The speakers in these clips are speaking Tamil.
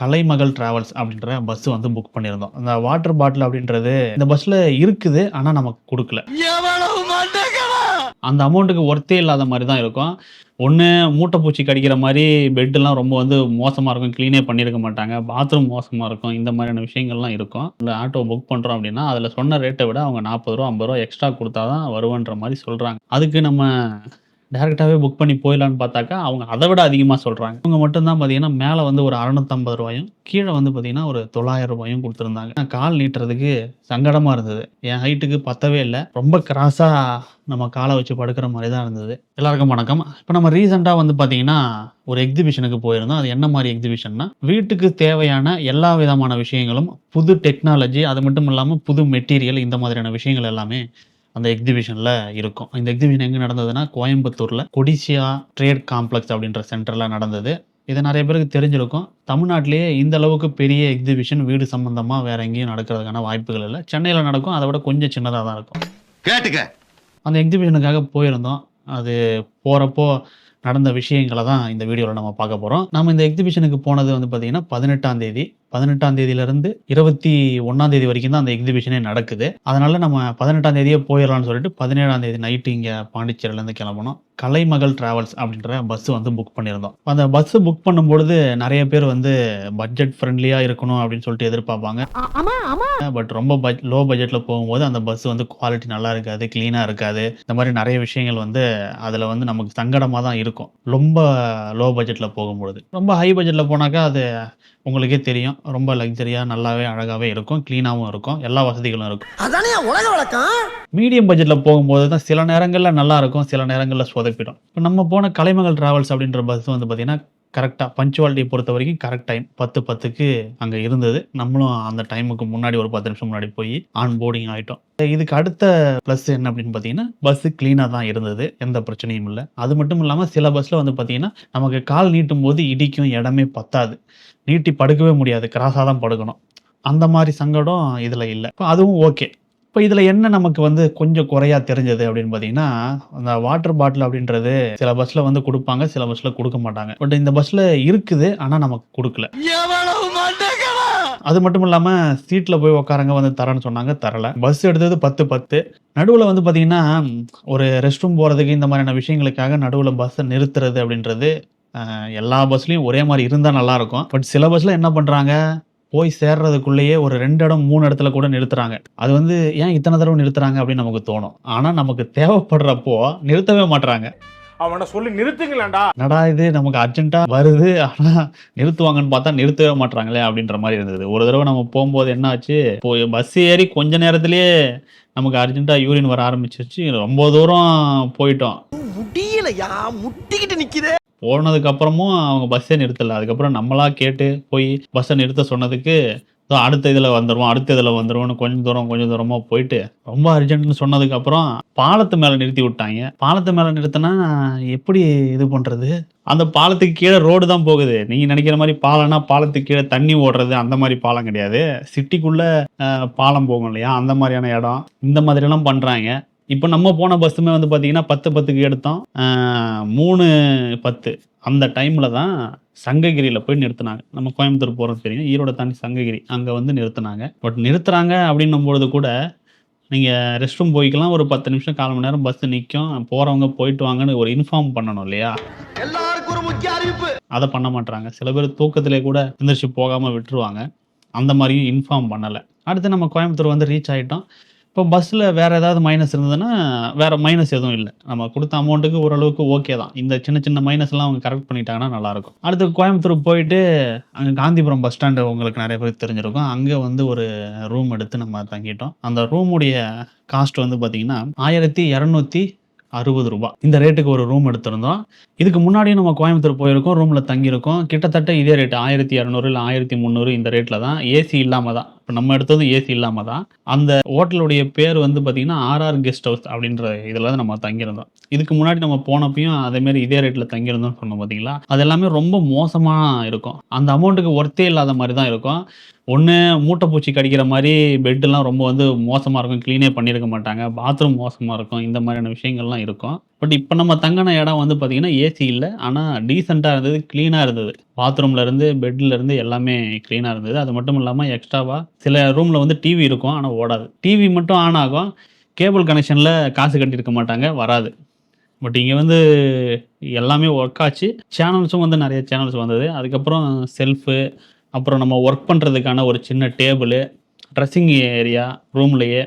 கலைமகள் டிராவல்ஸ் அப்படின்ற பஸ் வந்து புக் பண்ணியிருந்தோம். அந்த வாட்டர் பாட்டில் அப்படின்றது இந்த பஸ்ல இருக்குது. ஆனா நமக்கு குடுக்கல. அந்த அமௌண்ட்டுக்கு ஒர்த்தே இல்லாத மாரி தான் இருக்கும். ஒண்ணு மூட்டை பூச்சி கடிக்கிற மாரி பெட்லாம் ரொம்ப வந்து மோசமா இருக்கும். கிளீனே பண்ணியிருக்க மாட்டாங்க. பாத்ரூம் மோசமா இருக்கும். இந்த மாதிரியான விஷயங்கள்லாம் இருக்கும். இந்த ஆட்டோ புக் பண்றோம் அப்படின்னா, அதுல சொன்ன ரேட்ட விட அவங்க ரூ. 40 ரூ. 50 எக்ஸ்ட்ரா குடுத்தா தான் வருவேன்ற மாரி சொல்றாங்க. அதுக்கு நம்ம டைரக்ட்டாவே புக் பண்ணி போயிடலான்னு பார்த்தாக்கா, அவங்க அத விட அதிகமா சொல்றாங்க. இவங்க மட்டும் தான் பார்த்தீங்கன்னா, மேல வந்து ஒரு ரூ. 650 கீழ வந்து பார்த்தீங்கன்னா, ஒரு ரூ. 900 குடுத்துருந்தாங்க. நான் கால் நீட்டுறதுக்கு சங்கடமா இருந்தது. என் ஹைட்டுக்கு பத்தவே இல்ல. ரொம்ப கிராஸா நம்ம கால வச்சு படுக்கிற மாரி தான் இருந்தது. எல்லாருக்கும் வணக்கம். இப்ப நம்ம ரீசென்ட்டா வந்து பார்த்தீங்கன்னா, ஒரு எக்ஸிபிஷனுக்கு போயிருந்தோம். அது என்ன மாரி எக்ஸிபிஷன்னா, வீட்டுக்கு தேவையான எல்லா விதமான விஷயங்களும், புது டெக்னாலஜி, அது மட்டும் இல்லாம புது மெட்டீரியல் இந்த மாதிரியான விஷயங்கள் எல்லாமே அந்த எக்ஸிபிஷன்ல இருக்கும். இந்த எக்ஸிபிஷன் எங்க நடந்ததுன்னா, கோயம்புத்தூர்ல கொடிசியா ட்ரேட் காம்ப்ளெக்ஸ் அப்படின்ற சென்டர்ல நடந்தது. இது நெறைய பேருக்கு தெரிஞ்சிருக்கும். தமிழ்நாட்டிலேயே இந்த அளவுக்கு பெரிய எக்ஸிபிஷன் வீடு சம்பந்தமா வேற எங்கேயும் நடக்கிறதுக்கான வாய்ப்புகள் இல்ல. சென்னையில நடக்கும். அத விட கொஞ்சம் சின்னதா தான் இருக்கும். கேட்டுக்க. அந்த எக்ஸிபிஷனுக்காக போயிருந்தோம். அது போறப்போ நடந்த விஷயங்கள தான் இந்த வீடியோல நம்ம பார்க்க போறோம். நம்ம இந்த எக்ஸிபிஷனுக்கு போனது வந்து பார்த்தீங்கன்னா, 18ஆம் தேதி. 18ஆம் தேதியிலிருந்து 21ஆம் தேதி வரைக்கும் தான் அந்த எக்ஸிபிஷனே நடக்குது. அதனால நம்ம 18ஆம் தேதியே போயிரலாம்னு சொல்லிட்டு 17ஆம் தேதி நைட் இங்க பாண்டிச்சேரியிலேருந்து கிளம்புனோம். கலைமகள் டிராவல்ஸ் அப்படின்ற பஸ் வந்து புக் பண்ணியிருந்தோம். அந்த பஸ் புக் பண்ணும்பொழுது நெறைய பேர் வந்து பட்ஜெட் ஃப்ரெண்ட்லியா இருக்கணும் அப்படின்னு சொல்லிட்டு எதிர்பார்ப்பாங்க. பட் ரொம்ப லோ பட்ஜெட்ல போகும்போது அந்த பஸ் வந்து குவாலிட்டி நல்லா இருக்காது, கிளீனா இருக்காது. இந்த மாரி நெறைய விஷயங்கள் வந்து அதுல வந்து நமக்கு சங்கடமா தான் இருக்கும். ரொம்ப லோ பட்ஜெட்ல போகும்பொழுது. ரொம்ப ஹை பட்ஜெட்ல போனாக்கா அது உங்களுக்கே தெரியும். ரொம்ப லக்ஸரியா நல்லாவே அழகாவே இருக்கும். கிளீனாவும் இருக்கும். எல்லா வசதிகளும் இருக்கும். அதானே உலக வழக்கம். மீடியம் பட்ஜெட்ல போகும்போது தான் சில நேரங்கள்ல நல்லா இருக்கும். சில நேரங்கள்ல சொதப்பிடும். இப்ப நம்ம போன கலைமகள் டிராவல்ஸ் அப்படின்ற பஸ் வந்து பார்த்தீங்கன்னா, கரெக்ட்டா பங்க்சுவாலிட்டி பொறுத்தவரைக்கும் கரெக்ட் டைம் 10:10க்கு அங்க இருந்தது. நம்மளும் அந்த டைமுக்கு முன்னாடி ஒரு 10 நிமிஷம் முன்னாடி போய் ஆன் போர்டிங் ஆயிட்டோம். இதுக்கு அடுத்த பிளஸ் என்ன அப்படின்னு பார்த்தீங்கன்னா, பஸ் கிளீனா தான் இருந்தது. எந்த பிரச்சனையும் இல்ல. அது மட்டும் இல்லாம சில பஸ்ல வந்து பார்த்தீங்கன்னா, நமக்கு கால் நீட்டும்போது இடிக்கும், இடமே பத்தாது. நீட்டி படுக்கவே முடியாது. கிராஸா தான் படுக்கணும். அந்த மாரி சங்கடம் இதுல இல்ல. இப்ப அதுவும் ஓகே. இப்ப இதுல என்ன நமக்கு வந்து கொஞ்சம் குறையா தெரிஞ்சது அப்படின்னு பார்த்தீங்கன்னா, அந்த வாட்டர் பாட்டில் அப்படின்றது சில பஸ்ல வந்து குடுப்பாங்க, சில பஸ்ல குடுக்க மாட்டாங்க. பட் இந்த பஸ்ல இருக்குது. ஆனா நமக்கு குடுக்கல. அது மட்டும் இல்லாம சீட்ல போய் உட்காருங்க வந்து தரேன்னு சொன்னாங்க, தரல. பஸ் எடுத்தது 10:10. நடுவுல வந்து பார்த்தீங்கன்னா, ஒரு ரெஸ்ட் ரூம் போறதுக்கு இந்த மாதிரியான விஷயங்களுக்காக நடுவுல பஸ்ஸ நிறுத்துறது அப்படின்றது எல்லா பஸ்லயும் ஒரே மாரி இருந்தா நல்லாருக்கும். பட் சில பஸ்ல என்ன பண்றாங்க, போய் சேர்றதுக்குள்ளேயே ஒரு 2 இடம், 3 இடத்துல கூட நிறுத்துறாங்க. அது வந்து ஏன் இத்தன தடவ நிறுத்துறாங்க அப்படின்னு நமக்கு தோணும். ஆனா நமக்கு தேவைப்படுறப்போ நிறுத்தவே மாட்றாங்க. அவன சொல்லி நிறுத்துங்களேன்டா. என்னடா இது நமக்கு அர்ஜென்ட்டா வருது. ஆனா நிறுத்துவாங்கன்னு பார்த்தா நிறுத்தவே மாட்றாங்களே அப்படின்ற மாரி இருந்தது. ஒரு தடவ நம்ம போம்போது என்ன ஆச்சு, பஸ் ஏறி கொஞ்ச நேரத்திலேயே நமக்கு அர்ஜென்ட்டா யூரின் வர ஆரம்பிச்சுருச்சு. ரொம்ப தூரம் போயிட்டோம். முடியலையா, முட்டிக்கிட்டு நிக்குதே. போனதுக்கு அப்புறமும் அவங்க பஸ்ஸே நிறுத்தல. அதுக்கப்புறம் நம்மளா கேட்டு போய் பஸ்ஸ நிறுத்த சொன்னதுக்கு, அடுத்த இதுல வந்துருவோம், அடுத்த இதுல வந்துருவோம்னு கொஞ்சம் தூரமா போயிட்டு, ரொம்ப அர்ஜென்ட்ன்னு சொன்னதுக்கு அப்புறம் பாலத்து மேல நிறுத்தி விட்டாய்ங்க. பாலத்து மேல நிறுத்துனா எப்படி இது பண்றது? அந்த பாலத்துக்கு கீழ ரோடு தான் போகுது. நீங்க நெனைக்கிற மாரி பாலம்னா பாலத்துக்கு கீழ தண்ணி ஓடுறது அந்த மாரி பாலம் கிடையாது. சிட்டிக்குள்ள பாலம் போகும் இல்லையா? அந்த மாரியான இடம். இந்த மாதிரிலாம் பண்றாய்ங்க. இப்ப நம்ம போன பஸ்ஸுமே வந்து பார்த்தீங்கன்னா, 10:10க்கு எடுத்தோம். 3:10 அந்த டைம்ல தான் சங்ககிரியில போய் நிறுத்துனாங்க. நம்ம கோயம்புத்தூர் போறது தெரியும். ஈரோட தாண்டி சங்ககிரி. அங்க வந்து நிறுத்துனாங்க. பட் நிறுத்துறாங்க அப்படின்னும்பொழுது கூட, நீங்க ரெஸ்ட் ரூம் போய்க்கலாம். ஒரு 10 நிமிஷம், 1/4 மணி நேரம் பஸ் நிக்கும். போறவங்க போயிட்டு வாங்கன்னு ஒரு இன்ஃபார்ம் பண்ணணும் இல்லையா? எல்லாருக்கும் ஒரு முக்கிய அறிவிப்பு. அத பண்ண மாட்றாங்க. சில பேர் தூக்கத்திலே கூட எந்திரிச்சு போகாம விட்டுருவாங்க. அந்த மாரியும் இன்ஃபார்ம் பண்ணல. அடுத்து நம்ம கோயம்புத்தூர் வந்து ரீச் ஆயிட்டோம். இப்போ பஸ்ஸில் வேறு ஏதாவது மைனஸ் இருந்ததுன்னா, வேறு மைனஸ் எதுவும் இல்ல. நம்ம குடுத்த அமௌண்ட்டுக்கு ஓரளவுக்கு ஓகே தான். இந்த சின்ன சின்ன மைனஸ்லாம் அவங்க கரெக்ட் பண்ணிட்டாங்கன்னா நல்லாயிருக்கும். அடுத்து கோயம்புத்தூர் போயிட்டு, அங்கே காந்திபுரம் பஸ் ஸ்டாண்டு உங்களுக்கு நிறைய பேருக்கு தெரிஞ்சிருக்கும். அங்கே வந்து ஒரு ரூம் எடுத்து நம்ம தங்கிட்டோம். அந்த ரூமுடைய காஸ்ட் வந்து பார்த்தீங்கன்னா, ரூ. 1260. இந்த ரேட்டுக்கு ஒரு ரூம் எடுத்திருந்தோம். இதுக்கு முன்னாடியும் நம்ம கோயம்புத்தூர் போயிருக்கோம். ரூம்ல தங்கியிருக்கோம். கிட்டத்தட்ட இதே ரேட் 1200 இல்ல 1300 இந்த ரேட்ல தான். ஏசி இல்லாம தான். இப்ப நம்ம எடுத்ததும் ஏசி இல்லாம தான். அந்த ஹோட்டலுடைய பேர் வந்து பார்த்தீங்கன்னா, ஆர்ஆர் கெஸ்ட் ஹவுஸ் அப்படின்ற இதுல தான் நம்ம தங்கியிருந்தோம். இதுக்கு முன்னாடி நம்ம போனப்பயும் அதே மாரி இதே ரேட்ல தங்கியிருந்தோம்னு சொன்னோம் பார்த்தீங்களா? அது எல்லாமே ரொம்ப மோசமா இருக்கும். அந்த அமௌண்ட்டுக்கு ஒர்த்தே இல்லாத மாரி தான் இருக்கும். ஒண்ணு மூட்டை பூச்சி கடிக்கிற மாரி பெட்லாம் ரொம்ப வந்து மோசமா இருக்கும். கிளீனே பண்ணியிருக்க மாட்டாங்க. பாத்ரூம் மோசமா இருக்கும். இந்த மாதிரியான விஷயங்கள்லாம் இருக்கும். பட் இப்போ நம்ம தங்கின இடம் வந்து பார்த்தீங்கன்னா ஏசி இல்லை, ஆனால் டீசெண்டாக இருந்தது, க்ளீனாக இருந்தது. பாத்ரூம்லேருந்து பெட்லேருந்து எல்லாமே க்ளீனாக இருந்தது. அது மட்டும் இல்லாமல் எக்ஸ்ட்ராவாக சில ரூமில் வந்து டிவி இருக்கும், ஆனால் ஓடாது. டிவி மட்டும் ஆன் ஆகும், கேபிள் கனெக்ஷனில் காசு கட்டியிருக்க மாட்டாங்க, வராது. பட் இங்கே வந்து எல்லாமே ஒர்க் ஆச்சு. சேனல்ஸும் வந்து நிறைய சேனல்ஸ் வந்தது. அதுக்கப்புறம் செல்ஃபு, அப்புறம் நம்ம ஒர்க் பண்ணுறதுக்கான ஒரு சின்ன டேபிள், ட்ரெஸ்ஸிங் ஏரியா ரூம்லேயே,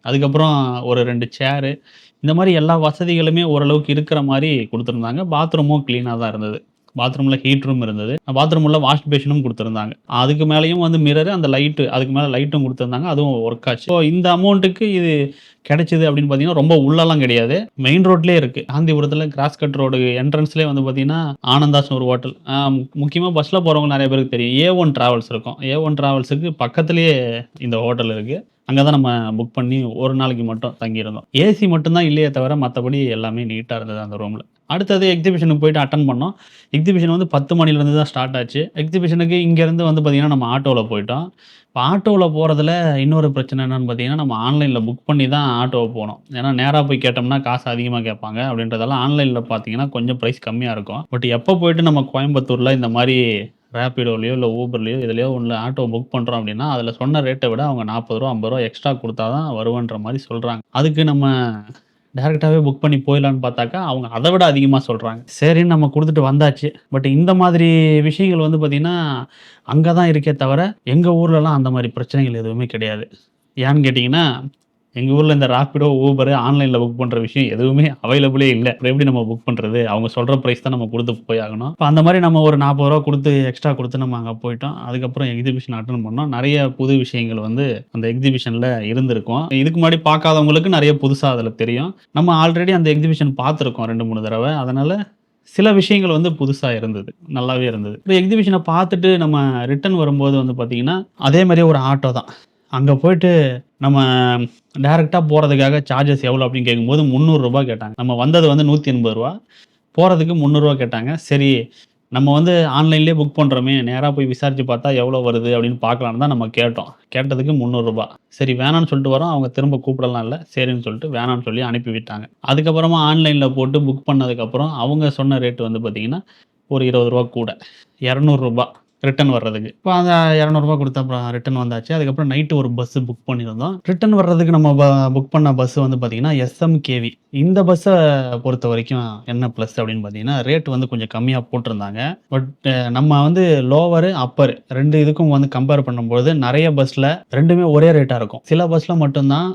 அதுக்கப்புறம் ஒரு 2 சேரு, இந்த மாதிரி எல்லா வசதிகளுமே ஓரளவுக்கு இருக்கிற மாதிரி கொடுத்துருந்தாங்க. பாத்ரூமும் க்ளீனாக தான் இருந்தது. பாத்ரூமில் ஹீட்டரும் இருந்தது. பாத்ரூம் உள்ள வாஷ் பேஷனும் கொடுத்துருந்தாங்க. அதுக்கு மேலேயும் வந்து மிரரு, அந்த லைட்டு, அதுக்கு மேலே லைட்டும் கொடுத்துருந்தாங்க. அதுவும் ஒர்க் ஆச்சு. ஸோ இந்த அமௌண்ட்டுக்கு இது கிடைச்சிது அப்படின்னு பார்த்தீங்கன்னா ரொம்ப உள்ளலாம் கிடையாது, மெயின் ரோட்லேயே இருக்குது. காந்திபுரத்தில் கிராஸ் கட் ரோடு என்ட்ரன்ஸ்லேயே வந்து பார்த்தீங்கன்னா ஆனந்தாஸ் ஒரு ஹோட்டல். முக்கியமாக பஸ்ஸில் போகிறவங்க நிறைய பேருக்கு தெரியும், A1 டிராவல்ஸ் இருக்கும். A1 டிராவல்ஸுக்கு பக்கத்துலேயே இந்த ஹோட்டல் இருக்குது. அங்கே தான் நம்ம புக் பண்ணி ஒரு நாளைக்கு மட்டும் தங்கியிருந்தோம். ஏசி மட்டும்தான் இல்லையே தவிர மற்றபடி எல்லாமே நீட்டாக இருந்தது அந்த ரூமில். அடுத்தது எக்ஸிபிஷனுக்கு போயிட்டு அட்டன் பண்ணோம். எக்ஸிபிஷன் வந்து 10 மணிலேருந்து தான் ஸ்டார்ட் ஆச்சு. எக்ஸிபிஷனுக்கு இங்கேருந்து வந்து பார்த்திங்கன்னா நம்ம ஆட்டோவில் போயிட்டோம். இப்போ ஆட்டோவில் போகிறதுல இன்னொரு பிரச்சனை என்னென்னு பார்த்தீங்கன்னா, நம்ம ஆன்லைனில் புக் பண்ணி தான் ஆட்டோவை போனோம். ஏன்னா நேராக போய் கேட்டோம்னா காசு அதிகமாக கேட்பாங்க. அப்படின்றதெல்லாம் ஆன்லைனில் பார்த்தீங்கன்னா கொஞ்சம் ப்ரைஸ் கம்மியாக இருக்கும். பட் எப்போ போயிட்டு நம்ம கோயம்புத்தூரில் இந்த மாதிரி ரேப்பிடோலையோ இல்லை ஊபர்லையோ இதுலையோ ஒன்று ஆட்டோ புக் பண்ணுறோம் அப்படின்னா, அதில் சொன்ன ரேட்டை விட அவங்க ₹40 ₹50 எக்ஸ்ட்ரா கொடுத்தா தான் வருவேன்ற மாதிரி சொல்கிறாங்க. அதுக்கு நம்ம டேரெக்டாகவே புக் பண்ணி போயிடலான்னு பார்த்தாக்கா, அவங்க அதை விட அதிகமாக சொல்கிறாங்க. சரின்னு நம்ம கொடுத்துட்டு வந்தாச்சு. பட் இந்த மாதிரி விஷயங்கள் வந்து பார்த்திங்கன்னா அங்கே தான் இருக்கே தவிர எங்கள் ஊர்லலாம் அந்த மாதிரி பிரச்சனைகள் எதுவுமே கிடையாது. ஏன்னு கேட்டிங்கன்னா, எங்கள் ஊரில் இந்த ராப்பிடோ, ஊபர் ஆன்லைனில் புக் பண்ணுற விஷயம் எதுவுமே அவைலபிளே இல்லை. அப்புறம் எப்படி நம்ம புக் பண்ணுறது? அவங்க சொல்கிற ப்ரைஸ் தான் நம்ம கொடுத்து போய் ஆகணும். இப்போ அந்த மாதிரி நம்ம ஒரு ₹40 கொடுத்து எக்ஸ்ட்ரா கொடுத்து நம்ம அங்கே போயிட்டோம். அதுக்கப்புறம் எக்ஸிபிஷன் அட்டெண்ட் பண்ணோம். நிறைய புது விஷயங்கள் வந்து அந்த எக்ஸிபிஷனில் இருந்திருக்கும். இதுக்கு முன்னாடி பார்க்காதவங்களுக்கு நிறைய புதுசாக அதில் தெரியும். நம்ம ஆல்ரெடி அந்த எக்ஸிபிஷன் பார்த்துருக்கோம் 2-3 தடவை. அதனால் சில விஷயங்கள் வந்து புதுசாக இருந்தது, நல்லாவே இருந்தது. இப்போ எக்ஸிபிஷனை பார்த்துட்டு நம்ம ரிட்டர்ன் வரும்போது வந்து பார்த்திங்கன்னா அதே மாதிரியே ஒரு ஆட்டோ தான். அங்கே போயிட்டு நம்ம டேரெக்டாக போகிறதுக்காக சார்ஜஸ் எவ்வளோ அப்படின்னு கேட்கும்போது ₹300 கேட்டாங்க. நம்ம வந்தது வந்து ₹180, போகிறதுக்கு ₹300 கேட்டாங்க. சரி நம்ம வந்து ஆன்லைன்லேயே புக் பண்ணுறோமே, நேராக போய் விசாரித்து பார்த்தா எவ்வளோ வருது அப்படின்னு பார்க்கலான்னு தான் நம்ம கேட்டோம். கேட்டதுக்கு ₹300. சரி வேணான்னு சொல்லிட்டு வரோம். அவங்க திரும்ப கூப்பிடலாம் இல்லை, சரின்னு சொல்லிட்டு வேணான்னு சொல்லி அனுப்பி விட்டாங்க. அதுக்கப்புறமா ஆன்லைனில் போட்டு புக் பண்ணதுக்கப்புறம் அவங்க சொன்ன ரேட்டு வந்து பார்த்திங்கன்னா ஒரு ₹20 கூட, ₹200 ரிட்டர்ன் வர்றதுக்கு. இப்போ அந்த ₹200 கொடுத்து அப்புறம் ரிட்டர்ன் வந்தாச்சு. அதுக்கப்புறம் நைட்டு ஒரு பஸ்ஸு புக் பண்ணியிருந்தோம். ரிட்டர்ன் வர்றதுக்கு நம்ம புக் பண்ண பஸ்ஸு வந்து பார்த்திங்கன்னா SMKV. இந்த பஸ்ஸை பொறுத்த வரைக்கும் என்ன ப்ளஸ் அப்படின்னு பார்த்தீங்கன்னா, ரேட் வந்து கொஞ்சம் கம்மியாக போட்டிருந்தாங்க. பட் நம்ம வந்து லோவரு, அப்பர் 2 இதுக்கும் வந்து கம்பேர் பண்ணும்போது நிறைய பஸ்ஸில் 2மே ஒரே ரேட்டாக இருக்கும். சில பஸ்ஸில் மட்டும்தான்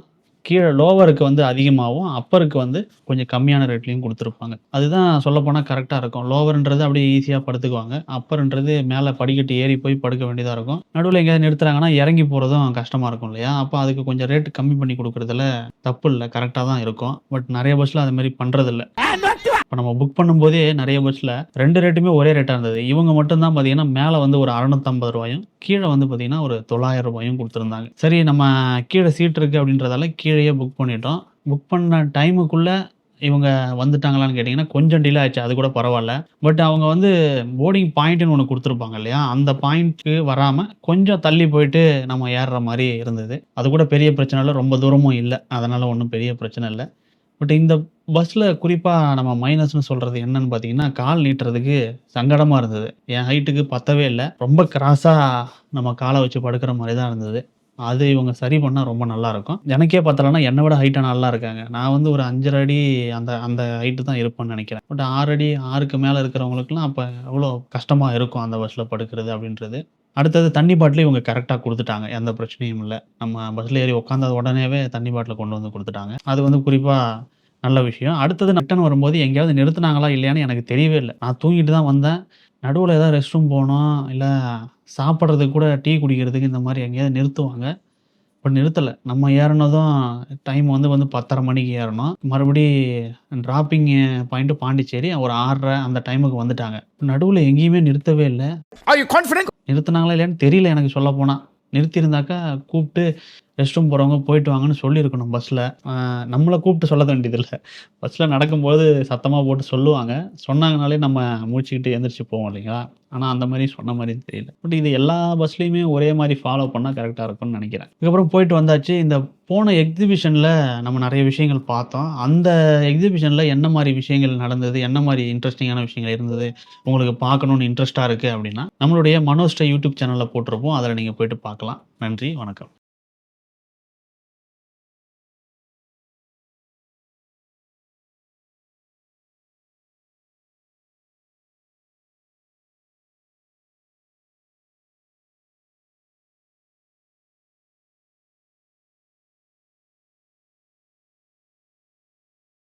கீழே லோவருக்கு வந்து அதிகமாகவும், அப்பருக்கு வந்து கொஞ்சம் கம்மியான ரேட்லேயும் கொடுத்துருப்பாங்க. அதுதான் சொல்லப்போனால் கரெக்டாக இருக்கும். லோவர்ன்றது அப்படியே ஈஸியாக படுத்துக்குவாங்க, அப்பர்ன்றது மேலே படிக்கட்டு ஏறி போய் படுக்க வேண்டியதாக இருக்கும். நடுவில் எங்கேயாவது நிறுத்துறாங்கன்னா இறங்கி போகிறதும் கஷ்டமாக இருக்கும் இல்லையா? அப்போ அதுக்கு கொஞ்சம் ரேட்டு கம்மி பண்ணி கொடுக்குறதுல தப்பு இல்லை, கரெக்டாக தான் இருக்கும். பட் நிறைய பஸ்ஸில் அது மாதிரி பண்ணுறதில்ல. இப்போ நம்ம புக் பண்ணும்போதே நிறைய பஸ்ஸில் 2 ரேட்டுமே ஒரே ரேட்டாக இருந்தது. இவங்க மட்டும்தான் பார்த்தீங்கன்னா மேலே வந்து ஒரு ₹650, கீழே வந்து பார்த்தீங்கன்னா ஒரு ₹900 கொடுத்துருந்தாங்க. சரி நம்ம கீழே சீட் இருக்குது அப்படின்றதால கீழேயே புக் பண்ணிட்டோம். புக் பண்ண டைமுக்குள்ளே இவங்க வந்துட்டாங்களான்னு கேட்டிங்கன்னா கொஞ்சம் டிலே ஆச்சு, அது கூட பரவாயில்ல. பட் அவங்க வந்து போர்டிங் பாயிண்ட்டுன்னு ஒன்று கொடுத்துருப்பாங்க இல்லையா, அந்த பாயிண்ட்டுக்கு வராமல் கொஞ்சம் தள்ளி போயிட்டு நம்ம ஏறுற மாதிரி இருந்தது. அது கூட பெரிய பிரச்சனை இல்லை, ரொம்ப தூரமும் இல்லை, அதனால் ஒன்றும் பெரிய பிரச்சனை இல்லை. பட் இந்த பஸ்ஸில் குறிப்பாக நம்ம மைனஸ்னு சொல்கிறது என்னன்னு பார்த்தீங்கன்னா, கால் நீட்டுறதுக்கு சங்கடமாக இருந்தது. என் ஹைட்டுக்கு பத்தவே இல்லை, ரொம்ப கிராஸாக நம்ம காலை வச்சு படுக்கிற மாதிரி தான் இருந்தது. அது இவங்க சரி பண்ணால் ரொம்ப நல்லாயிருக்கும். எனக்கே பார்த்தலன்னா என்னை விட ஹைட்டான ஆள்லாம் இருக்காங்க. நான் வந்து ஒரு 5.5 அடி அந்த அந்த ஹைட்டு தான் இருப்பேன்னு நினைக்கிறேன். பட் 6 அடி 6க்கு மேலே இருக்கிறவங்களுக்குலாம் அப்போ எவ்வளோ கஷ்டமாக இருக்கும் அந்த பஸ்ஸில் படுக்கிறது அப்படின்றது. அடுத்தது தண்ணி பாட்டில் இவங்க கரெக்டாக கொடுத்துட்டாங்க, எந்த பிரச்சனையும் இல்லை. நம்ம பஸ்ஸில் ஏறி உட்காந்தது உடனேவே தண்ணி பாட்டில் கொண்டு வந்து கொடுத்துட்டாங்க. அது வந்து குறிப்பாக நல்ல விஷயம். அடுத்தது ரிட்டர்ன் வரும்போது எங்கேயாவது நிறுத்துனாங்களா இல்லையான்னு எனக்கு தெரியவே இல்லை. நான் தூங்கிட்டு தான் வந்தேன். நடுவில் ஏதாவது ரெஸ்ட் ரூம் போகணும், இல்லை சாப்பிட்றதுக்கு கூட டீ குடிக்கிறதுக்கு இந்த மாதிரி எங்கேயாவது நிறுத்துவாங்க. பட் நிறுத்தலை. நம்ம ஏறினதும் டைம் வந்து 10:30 மணிக்கு ஏறணும். மறுபடி டிராப்பிங் பாயிண்ட்டு பாண்டிச்சேரி ஒரு 6:30 அந்த டைமுக்கு வந்துட்டாங்க. நடுவில் எங்கேயுமே நிறுத்தவே இல்லை. நிறுத்தினாங்களா இல்லையான்னு தெரியல எனக்கு சொல்லப்போனால். நிறுத்தியிருந்தாக்கா கூப்பிட்டு ரெஸ்ட் ரூம் போகிறவங்க போயிட்டு வாங்கன்னு சொல்லியிருக்கணும் பஸ்ஸில். நம்மளை கூப்பிட்டு சொல்ல வேண்டியதில்லை. பஸ்ஸில் நடக்கும்போது சத்தமாக போட்டு சொல்லுவாங்க. சொன்னாங்கனாலே நம்ம முழிச்சுக்கிட்டு எந்திரிச்சு போவோம் இல்லைங்களா? ஆனால் அந்த மாதிரி சொன்ன மாதிரி தெரியல. பட் இது எல்லா பஸ்லேயுமே ஒரே மாதிரி ஃபாலோ பண்ணால் கரெக்டாக இருக்கும்னு நினைக்கிறேன். அதுக்கப்புறம் போயிட்டு வந்தாச்சு. இந்த போன எக்ஸிபிஷனில் நம்ம நிறைய விஷயங்கள் பார்த்தோம். அந்த எக்ஸிபிஷனில் என்ன மாதிரி விஷயங்கள் நடந்தது, என்ன மாதிரி இன்ட்ரெஸ்டிங்கான விஷயங்கள் இருந்தது, உங்களுக்கு பார்க்கணுன்னு இன்ட்ரெஸ்ட்டாக இருக்குது அப்படின்னா நம்மளுடைய மனோஸ்டை யூடியூப் சேனலில் போட்டிருப்போம். அதில் நீங்கள் போயிட்டு பார்க்கலாம். நன்றி, வணக்கம்.